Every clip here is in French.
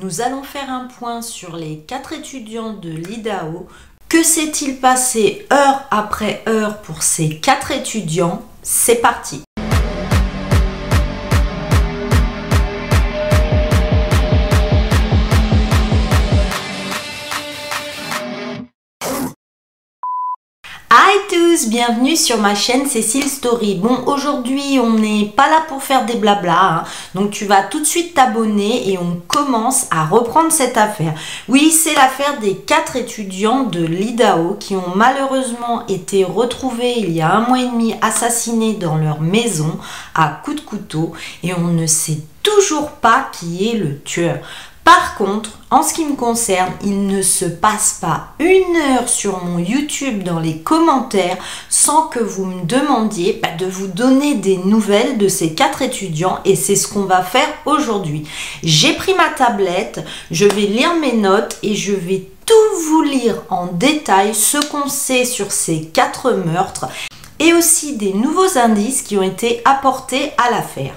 Nous allons faire un point sur les 4 étudiants de l'Idaho. Que s'est-il passé heure après heure pour ces 4 étudiants? C'est parti! Hi tous, bienvenue sur ma chaîne Cécile Story. Bon, aujourd'hui on n'est pas là pour faire des blabla, hein. Donc tu vas tout de suite t'abonner et on commence à reprendre cette affaire. Oui, c'est l'affaire des 4 étudiants de l'Idaho qui ont malheureusement été retrouvés il y a 1 mois et demi assassinés dans leur maison à coups de couteau et on ne sait toujours pas qui est le tueur. Par contre, en ce qui me concerne, il ne se passe pas 1 heure sur mon YouTube dans les commentaires sans que vous me demandiez de vous donner des nouvelles de ces 4 étudiants et c'est ce qu'on va faire aujourd'hui. J'ai pris ma tablette, je vais lire mes notes et je vais tout vous lire en détail ce qu'on sait sur ces 4 meurtres et aussi des nouveaux indices qui ont été apportés à l'affaire.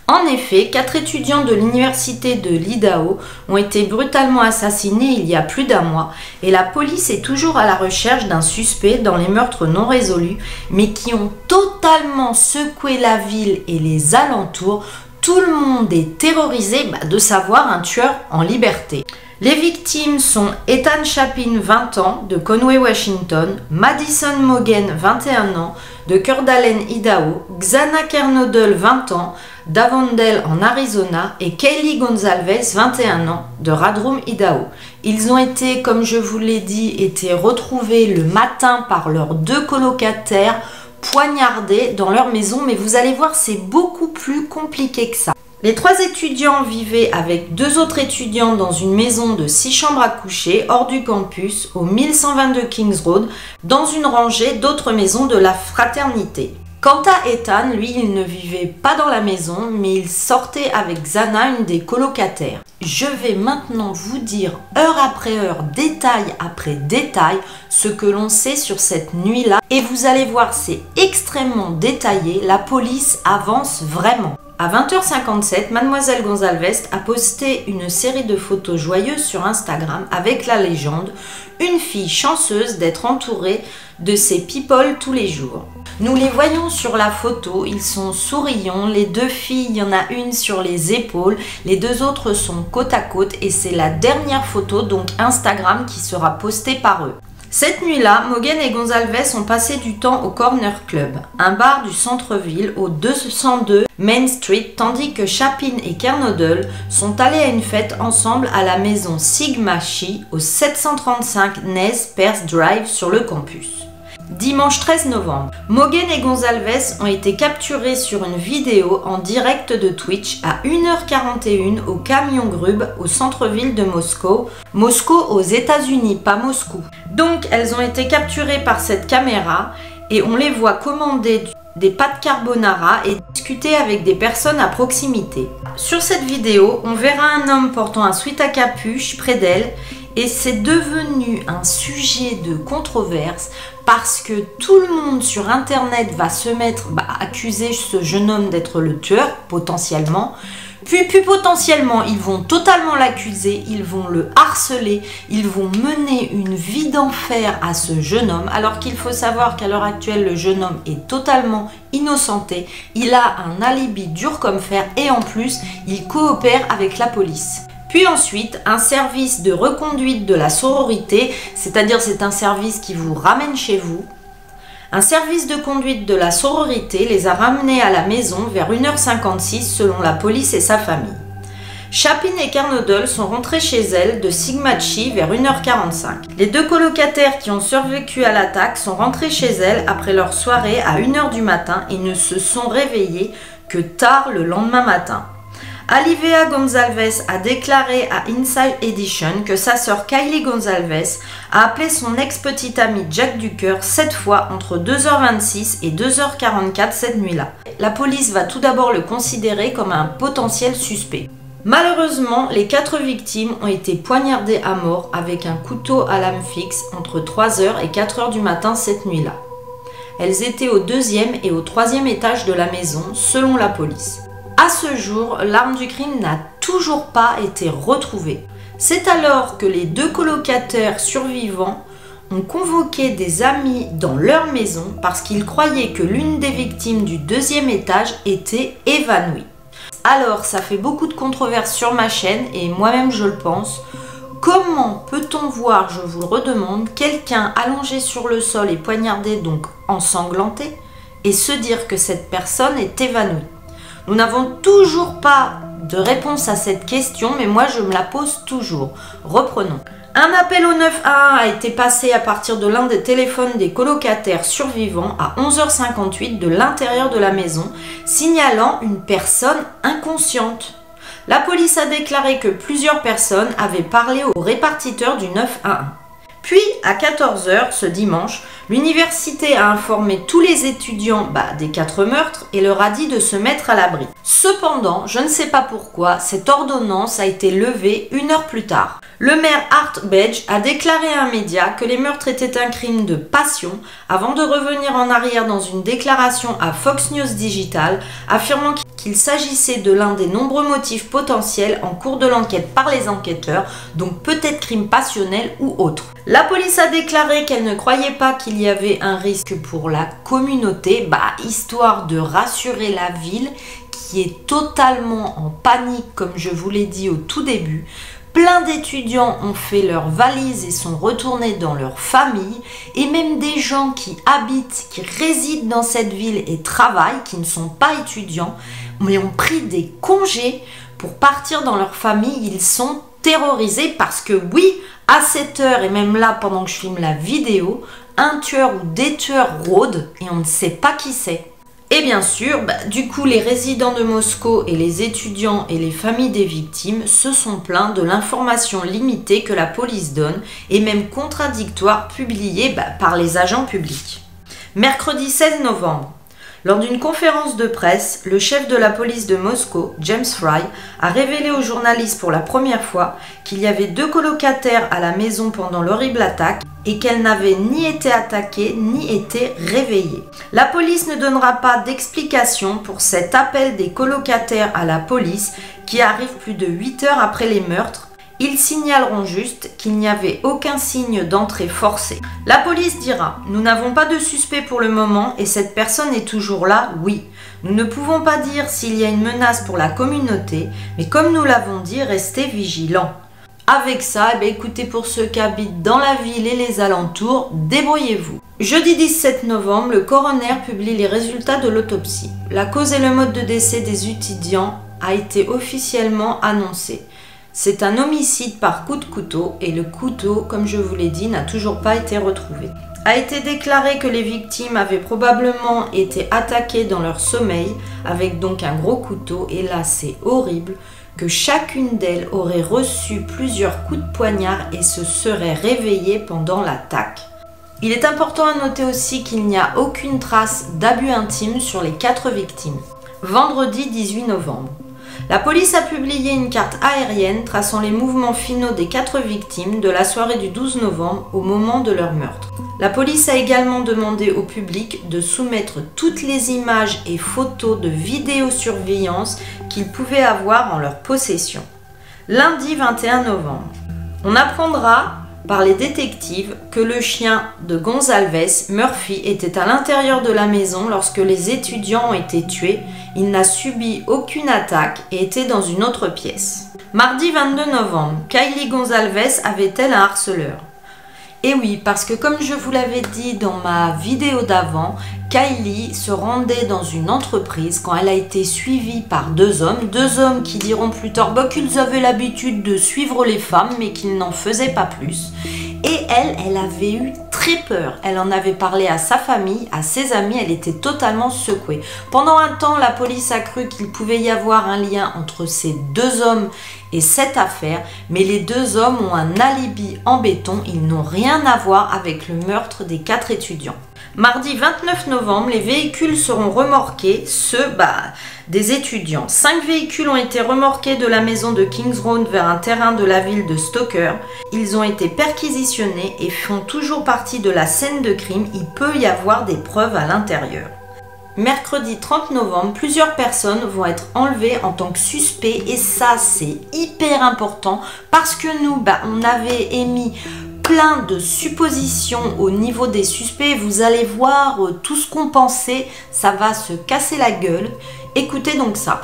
En effet, 4 étudiants de l'université de l'Idaho ont été brutalement assassinés il y a plus d'1 mois et la police est toujours à la recherche d'un suspect dans les meurtres non résolus mais qui ont totalement secoué la ville et les alentours. Tout le monde est terrorisé de savoir un tueur en liberté. Les victimes sont Ethan Chapin, 20 ans, de Conway, Washington, Madison Mogen, 21 ans, de Coeur d'Alene, Idaho, Xana Kernodle, 20 ans, d'Avondale en Arizona et Kaylee Gonzalez, 21 ans, de Radrum, Idaho. Ils ont été, comme je vous l'ai dit, retrouvés le matin par leurs 2 colocataires poignardés dans leur maison, mais vous allez voir, c'est beaucoup plus compliqué que ça. Les 3 étudiants vivaient avec 2 autres étudiants dans une maison de 6 chambres à coucher hors du campus au 1122 Kings Road dans une rangée d'autres maisons de la fraternité. Quant à Ethan, lui, il ne vivait pas dans la maison, mais il sortait avec Xana, une des colocataires. Je vais maintenant vous dire, heure après heure, détail après détail, ce que l'on sait sur cette nuit-là. Et vous allez voir, c'est extrêmement détaillé, la police avance vraiment. À 20h57, Mademoiselle Gonzalez a posté une série de photos joyeuses sur Instagram avec la légende « Une fille chanceuse d'être entourée de ses people tous les jours ». Nous les voyons sur la photo, ils sont souriants, les 2 filles, il y en a une sur les épaules, les 2 autres sont côte à côte et c'est la dernière photo, donc Instagram, qui sera postée par eux. Cette nuit-là, Mogen et Gonzalez ont passé du temps au Corner Club, un bar du centre-ville au 202 Main Street, tandis que Chapin et Kernodle sont allés à une fête ensemble à la maison Sigma Chi au 735 Nez Perce Drive sur le campus. Dimanche 13 novembre, Mogen et Gonzalez ont été capturés sur une vidéo en direct de Twitch à 1h41 au Camion Grub au centre-ville de Moscou. Moscou aux États-Unis, pas Moscou. Donc elles ont été capturées par cette caméra et on les voit commander des pâtes carbonara et discuter avec des personnes à proximité. Sur cette vidéo, on verra un homme portant un sweat à capuche près d'elle. Et c'est devenu un sujet de controverse parce que tout le monde sur internet va se mettre à accuser ce jeune homme d'être le tueur, potentiellement. Puis potentiellement, ils vont totalement l'accuser, ils vont le harceler, ils vont mener une vie d'enfer à ce jeune homme. Alors qu'il faut savoir qu'à l'heure actuelle, le jeune homme est totalement innocenté. Il a un alibi dur comme fer et en plus, il coopère avec la police. Puis ensuite, un service de reconduite de la sororité, c'est-à-dire c'est un service qui vous ramène chez vous. Un service de conduite de la sororité les a ramenés à la maison vers 1h56 selon la police et sa famille. Chapin et Kernodle sont rentrés chez elles de Sigma Chi vers 1h45. Les 2 colocataires qui ont survécu à l'attaque sont rentrés chez elles après leur soirée à 1h du matin et ne se sont réveillés que tard le lendemain matin. Alivea Gonzalez a déclaré à Inside Edition que sa sœur Kaylee Gonzalez a appelé son ex-petit ami Jack Ducker 7 fois entre 2h26 et 2h44 cette nuit-là. La police va tout d'abord le considérer comme un potentiel suspect. Malheureusement, les 4 victimes ont été poignardées à mort avec un couteau à lame fixe entre 3h et 4h du matin cette nuit-là. Elles étaient au 2e et au 3e étage de la maison selon la police. À ce jour, l'arme du crime n'a toujours pas été retrouvée. C'est alors que les 2 colocataires survivants ont convoqué des amis dans leur maison parce qu'ils croyaient que l'une des victimes du 2e étage était évanouie. Alors, ça fait beaucoup de controverses sur ma chaîne et moi-même je le pense. Comment peut-on voir, je vous le redemande, quelqu'un allongé sur le sol et poignardé, donc ensanglanté, et se dire que cette personne est évanouie? Nous n'avons toujours pas de réponse à cette question, mais moi je me la pose toujours. Reprenons. Un appel au 911 a été passé à partir de l'un des téléphones des colocataires survivants à 11h58 de l'intérieur de la maison, signalant une personne inconsciente. La police a déclaré que plusieurs personnes avaient parlé au répartiteur du 911. Puis, à 14h ce dimanche, l'université a informé tous les étudiants des 4 meurtres et leur a dit de se mettre à l'abri. Cependant, je ne sais pas pourquoi, cette ordonnance a été levée 1 heure plus tard. Le maire Art Bedge a déclaré à un média que les meurtres étaient un crime de passion avant de revenir en arrière dans une déclaration à Fox News Digital affirmant qu'il s'agissait de l'un des nombreux motifs potentiels en cours de l'enquête par les enquêteurs, donc peut-être crime passionnel ou autre. La police a déclaré qu'elle ne croyait pas qu'il y avait un risque pour la communauté, histoire de rassurer la ville qui est totalement en panique comme je vous l'ai dit au tout début. Plein d'étudiants ont fait leurs valises et sont retournés dans leur famille, et même des gens qui habitent, qui résident dans cette ville et travaillent, qui ne sont pas étudiants, mais ont pris des congés pour partir dans leur famille. Ils sont terrorisés parce que oui, à cette heure et même là pendant que je filme la vidéo, un tueur ou des tueurs rôdent et on ne sait pas qui c'est. Et bien sûr, du coup, les résidents de Moscou et les étudiants et les familles des victimes se sont plaints de l'information limitée que la police donne et même contradictoire publiée par les agents publics. Mercredi 16 novembre, lors d'une conférence de presse, le chef de la police de Moscou, James Fry, a révélé aux journalistes pour la première fois qu'il y avait 2 colocataires à la maison pendant l'horrible attaque et qu'elles n'avaient ni été attaquées ni été réveillées. La police ne donnera pas d'explication pour cet appel des colocataires à la police qui arrive plus de 8 heures après les meurtres. Ils signaleront juste qu'il n'y avait aucun signe d'entrée forcée. La police dira « Nous n'avons pas de suspect pour le moment et cette personne est toujours là, oui. Nous ne pouvons pas dire s'il y a une menace pour la communauté, mais comme nous l'avons dit, restez vigilants. » Avec ça, écoutez, pour ceux qui habitent dans la ville et les alentours, débrouillez-vous. Jeudi 17 novembre, le coroner publie les résultats de l'autopsie. La cause et le mode de décès des étudiants a été officiellement annoncé. C'est un homicide par coup de couteau et le couteau, comme je vous l'ai dit, n'a toujours pas été retrouvé. A été déclaré que les victimes avaient probablement été attaquées dans leur sommeil avec donc un gros couteau, et là c'est horrible, que chacune d'elles aurait reçu plusieurs coups de poignard et se serait réveillée pendant l'attaque. Il est important à noter aussi qu'il n'y a aucune trace d'abus intime sur les 4 victimes. Vendredi 18 novembre. La police a publié une carte aérienne traçant les mouvements finaux des 4 victimes de la soirée du 12 novembre au moment de leur meurtre. La police a également demandé au public de soumettre toutes les images et photos de vidéosurveillance qu'ils pouvaient avoir en leur possession. Lundi 21 novembre. On apprendra par les détectives que le chien de Gonzalez, Murphy, était à l'intérieur de la maison lorsque les étudiants ont été tués. Il n'a subi aucune attaque et était dans une autre pièce. Mardi 22 novembre, Kylie Gonzalez avait-elle un harceleur? Et oui, parce que comme je vous l'avais dit dans ma vidéo d'avant, Kylie se rendait dans une entreprise quand elle a été suivie par 2 hommes qui diront plus tard qu'ils avaient l'habitude de suivre les femmes mais qu'ils n'en faisaient pas plus. Et elle avait eu très peur. Elle en avait parlé à sa famille, à ses amis, elle était totalement secouée. Pendant un temps, la police a cru qu'il pouvait y avoir un lien entre ces 2 hommes et cette affaire, mais les 2 hommes ont un alibi en béton, ils n'ont rien à voir avec le meurtre des 4 étudiants. Mardi 29 novembre, les véhicules seront remorqués, ceux des étudiants. 5 véhicules ont été remorqués de la maison de Kings Road vers un terrain de la ville de Stoker. Ils ont été perquisitionnés et font toujours partie de la scène de crime. Il peut y avoir des preuves à l'intérieur. mercredi 30 novembre, plusieurs personnes vont être enlevées en tant que suspects et ça c'est hyper important parce que nous, on avait émis plein de suppositions au niveau des suspects. Vous allez voir tout ce qu'on pensait, ça va se casser la gueule. Écoutez donc ça.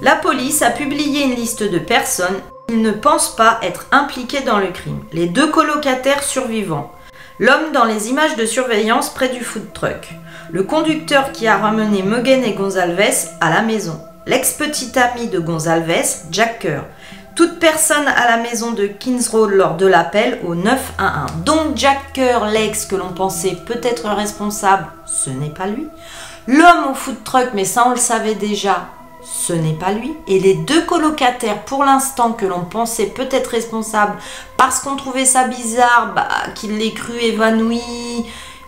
La police a publié une liste de personnes qui ne pensent pas être impliquées dans le crime. Les 2 colocataires survivants. L'homme dans les images de surveillance près du food truck. Le conducteur qui a ramené Megan et Gonzalez à la maison. L'ex-petit ami de Gonzalez, Jack Kerr. Toute personne à la maison de Kings Road lors de l'appel au 911. Donc Jack Kerr, l'ex que l'on pensait peut-être responsable, ce n'est pas lui. L'homme au food truck, mais ça on le savait déjà, ce n'est pas lui. Et les 2 colocataires pour l'instant que l'on pensait peut-être responsables parce qu'on trouvait ça bizarre, qu'ils l'aient cru évanoui.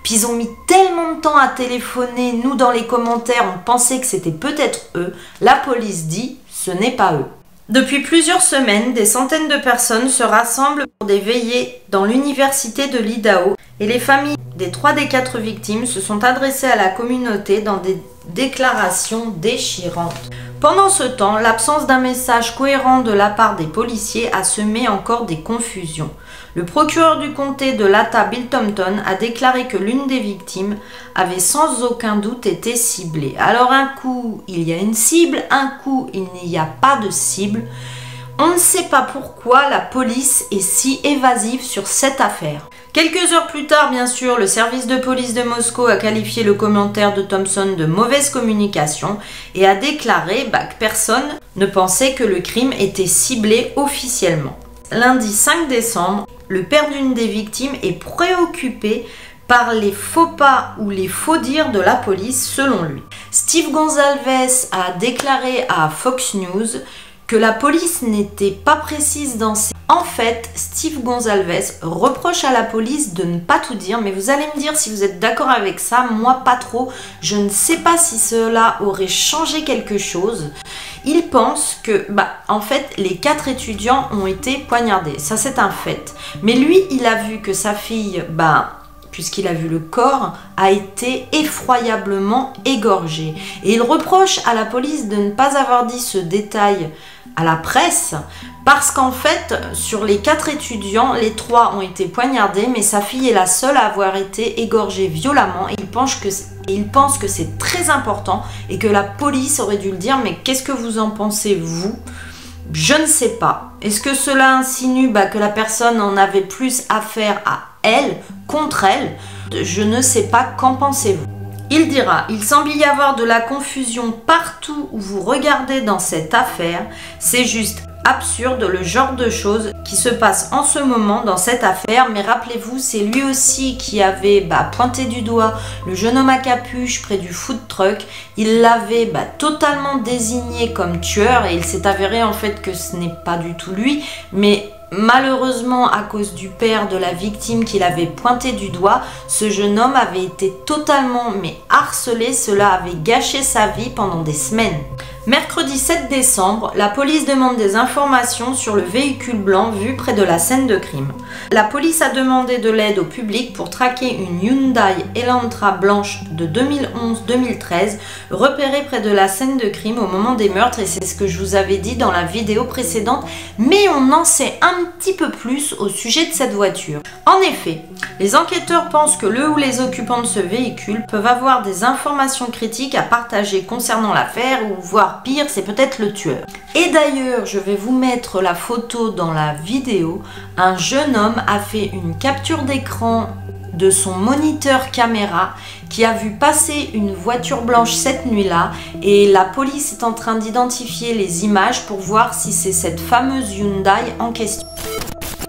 Puis ils ont mis tellement de temps à téléphoner, nous dans les commentaires on pensait que c'était peut-être eux. La police dit ce n'est pas eux. Depuis plusieurs semaines, des centaines de personnes se rassemblent pour des veillées dans l'université de l'Idaho et les familles des 3 des 4 victimes se sont adressées à la communauté dans des déclarations déchirantes. Pendant ce temps, l'absence d'un message cohérent de la part des policiers a semé encore des confusions. Le procureur du comté de Latah, Bill Thompson, a déclaré que l'une des victimes avait sans aucun doute été ciblée. Alors un coup, il y a une cible, un coup, il n'y a pas de cible. On ne sait pas pourquoi la police est si évasive sur cette affaire. Quelques heures plus tard, bien sûr, le service de police de Moscou a qualifié le commentaire de Thompson de mauvaise communication et a déclaré que personne ne pensait que le crime était ciblé officiellement. Lundi 5 décembre, le père d'une des victimes est préoccupé par les faux pas ou les faux dires de la police selon lui. Steve Gonzalez a déclaré à Fox News que la police n'était pas précise dans ses... En fait, Steve Gonzalez reproche à la police de ne pas tout dire, mais vous allez me dire si vous êtes d'accord avec ça, moi pas trop. Je ne sais pas si cela aurait changé quelque chose. Il pense que, en fait, les 4 étudiants ont été poignardés. Ça, c'est un fait. Mais lui, il a vu que sa fille, puisqu'il a vu le corps, a été effroyablement égorgée. Et il reproche à la police de ne pas avoir dit ce détail à la presse, parce qu'en fait, sur les 4 étudiants, les 3 ont été poignardés, mais sa fille est la seule à avoir été égorgée violemment. Et il pense que c'est très important et que la police aurait dû le dire. Mais qu'est-ce que vous en pensez, vous ? Je ne sais pas. Est-ce que cela insinue que la personne en avait plus affaire à elle, contre elle ? Je ne sais pas, qu'en pensez-vous ? Il dira, il semble y avoir de la confusion partout où vous regardez dans cette affaire. C'est juste absurde le genre de choses qui se passe en ce moment dans cette affaire. Mais rappelez-vous, c'est lui aussi qui avait pointé du doigt le jeune homme à capuche près du food truck. Il l'avait totalement désigné comme tueur et il s'est avéré en fait que ce n'est pas du tout lui. Mais malheureusement, à cause du père de la victime qu'il avait pointé du doigt, ce jeune homme avait été totalement harcelé. Cela avait gâché sa vie pendant des semaines. Mercredi 7 décembre, la police demande des informations sur le véhicule blanc vu près de la scène de crime. La police a demandé de l'aide au public pour traquer une Hyundai Elantra blanche de 2011-2013 repérée près de la scène de crime au moment des meurtres, et c'est ce que je vous avais dit dans la vidéo précédente, mais on en sait un petit peu plus au sujet de cette voiture. En effet, les enquêteurs pensent que le ou les occupants de ce véhicule peuvent avoir des informations critiques à partager concernant l'affaire, ou voire pire, c'est peut-être le tueur. Et d'ailleurs, je vais vous mettre la photo dans la vidéo. Un jeune homme a fait une capture d'écran de son moniteur caméra qui a vu passer une voiture blanche cette nuit-là, et la police est en train d'identifier les images pour voir si c'est cette fameuse Hyundai en question.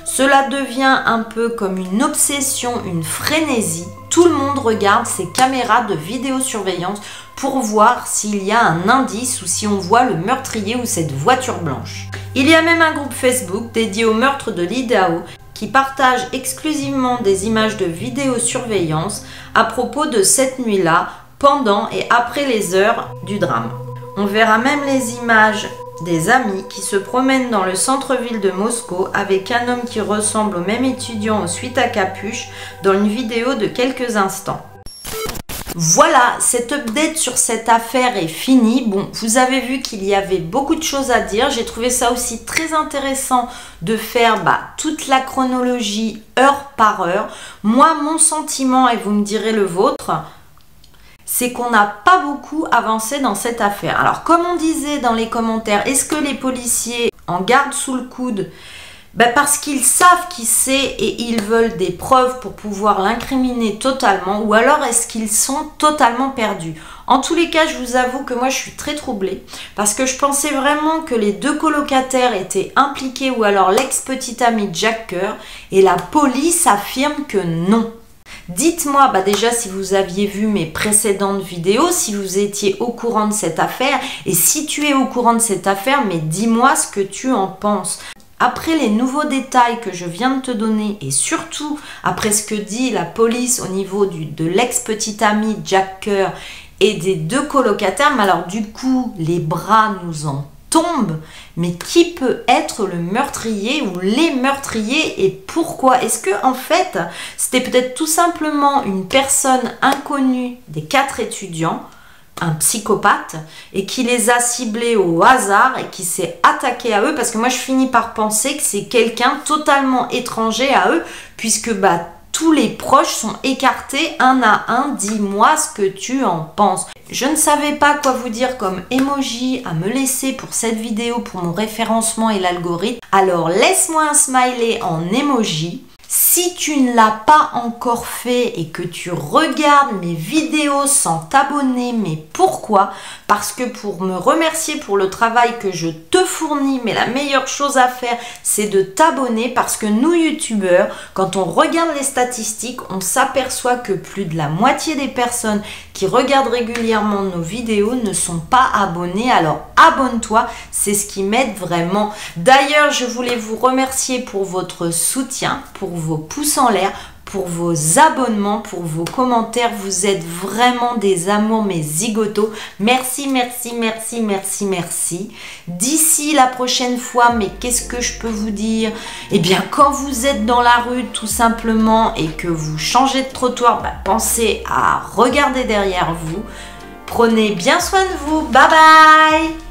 Cela devient un peu comme une obsession, une frénésie. Tout le monde regarde ces caméras de vidéosurveillance pour voir s'il y a un indice ou si on voit le meurtrier ou cette voiture blanche. Il y a même un groupe Facebook dédié au meurtre de l'Idaho qui partage exclusivement des images de vidéosurveillance à propos de cette nuit-là, pendant et après les heures du drame. On verra même les images des amis qui se promènent dans le centre-ville de Moscou avec un homme qui ressemble au même étudiant au sweat à capuche dans une vidéo de quelques instants. Voilà, cette update sur cette affaire est finie. Bon, vous avez vu qu'il y avait beaucoup de choses à dire. J'ai trouvé ça aussi très intéressant de faire toute la chronologie heure par heure. Moi, mon sentiment, et vous me direz le vôtre, c'est qu'on n'a pas beaucoup avancé dans cette affaire. Alors, comme on disait dans les commentaires, est-ce que les policiers en gardent sous le coude? Parce qu'ils savent qui c'est et ils veulent des preuves pour pouvoir l'incriminer totalement, ou alors est-ce qu'ils sont totalement perdus? En tous les cas, je vous avoue que moi je suis très troublée parce que je pensais vraiment que les deux colocataires étaient impliqués ou alors l'ex-petit ami Jack Kerr, et la police affirme que non. Dites-moi déjà si vous aviez vu mes précédentes vidéos, si vous étiez au courant de cette affaire, et si tu es au courant de cette affaire, mais dis-moi ce que tu en penses. Après les nouveaux détails que je viens de te donner et surtout après ce que dit la police au niveau de l'ex-petit ami Jack Kerr et des deux colocataires, mais alors du coup les bras nous en tombent. Mais qui peut être le meurtrier ou les meurtriers et pourquoi? Est-ce que en fait c'était peut-être tout simplement une personne inconnue des 4 étudiants, un psychopathe, et qui les a ciblés au hasard et qui s'est attaqué à eux? Parce que moi je finis par penser que c'est quelqu'un totalement étranger à eux, puisque tous les proches sont écartés un à un. Dis-moi ce que tu en penses. Je ne savais pas quoi vous dire comme emoji à me laisser pour cette vidéo, pour mon référencement et l'algorithme. Alors laisse-moi un smiley en emoji. Si tu ne l'as pas encore fait et que tu regardes mes vidéos sans t'abonner, mais pourquoi? Parce que pour me remercier pour le travail que je te fournis, mais la meilleure chose à faire, c'est de t'abonner, parce que nous youtubeurs, quand on regarde les statistiques, on s'aperçoit que plus de la moitié des personnes qui regardent régulièrement nos vidéos ne sont pas abonnées. Alors abonne-toi, c'est ce qui m'aide vraiment. D'ailleurs, je voulais vous remercier pour votre soutien, pour vos pouces en l'air, pour vos abonnements, pour vos commentaires. Vous êtes vraiment des amours, mes zigotos. Merci, merci, merci, merci, merci. D'ici la prochaine fois, mais qu'est-ce que je peux vous dire? Eh bien, quand vous êtes dans la rue, tout simplement, et que vous changez de trottoir, pensez à regarder derrière vous. Prenez bien soin de vous. Bye bye!